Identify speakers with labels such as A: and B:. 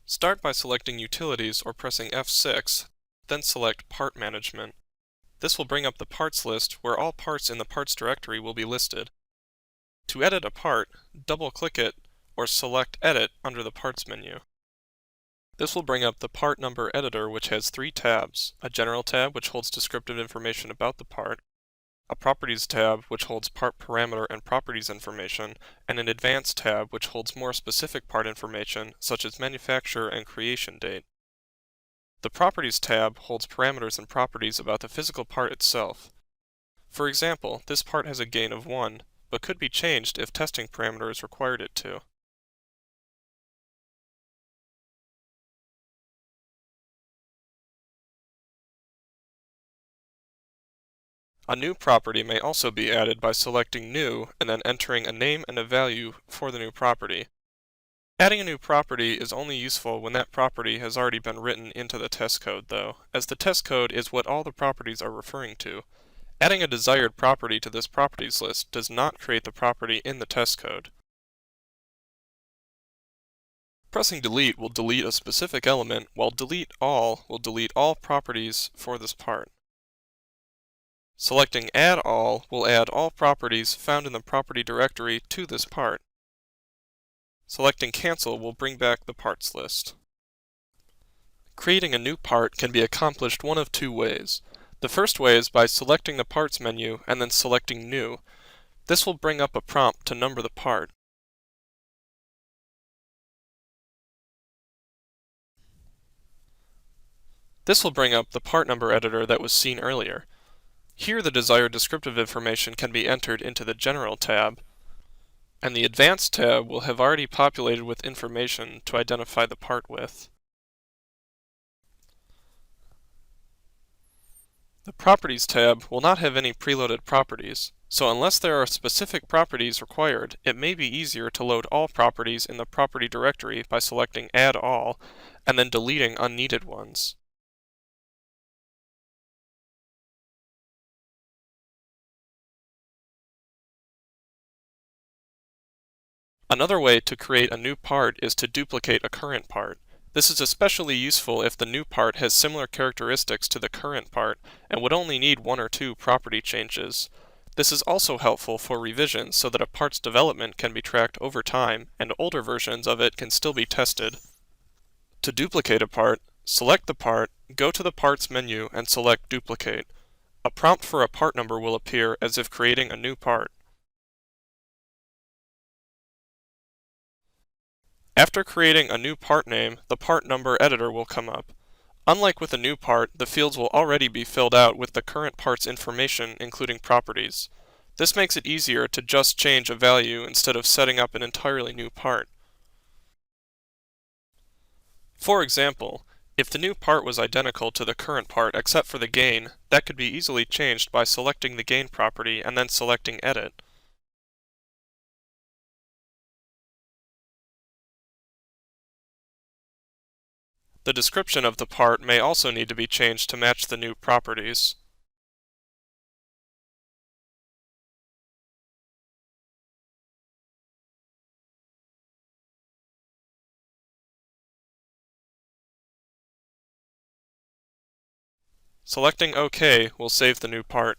A: Start by selecting Utilities or pressing F6, then select Part Management. This will bring up the parts list where all parts in the parts directory will be listed. To edit a part, double-click it or select Edit under the Parts menu. This will bring up the part number editor, which has three tabs: a General tab which holds descriptive information about the part, a Properties tab which holds part parameter and properties information, and an Advanced tab which holds more specific part information such as manufacturer and creation date. The Properties tab holds parameters and properties about the physical part itself. For example, this part has a gain of 1, but could be changed if testing parameters required it to. A new property may also be added by selecting New and then entering a name and a value for the new property. Adding a new property is only useful when that property has already been written into the test code though, as the test code is what all the properties are referring to. Adding a desired property to this properties list does not create the property in the test code. Pressing Delete will delete a specific element, while Delete All will delete all properties for this part. Selecting Add All will add all properties found in the property directory to this part. Selecting Cancel will bring back the parts list. Creating a new part can be accomplished one of two ways. The first way is by selecting the Parts menu and then selecting New. This will bring up a prompt to number the part. This will bring up the part number editor that was seen earlier. Here the desired descriptive information can be entered into the General tab, and the Advanced tab will have already populated with information to identify the part with. The Properties tab will not have any preloaded properties, so unless there are specific properties required, it may be easier to load all properties in the property directory by selecting Add All, and then deleting unneeded ones. Another way to create a new part is to duplicate a current part. This is especially useful if the new part has similar characteristics to the current part and would only need one or two property changes. This is also helpful for revisions so that a part's development can be tracked over time and older versions of it can still be tested. To duplicate a part, select the part, go to the Parts menu and select Duplicate. A prompt for a part number will appear as if creating a new part. After creating a new part name, the part number editor will come up. Unlike with a new part, the fields will already be filled out with the current part's information, including properties. This makes it easier to just change a value instead of setting up an entirely new part. For example, if the new part was identical to the current part except for the gain, that could be easily changed by selecting the gain property and then selecting Edit. The description of the part may also need to be changed to match the new properties. Selecting OK will save the new part.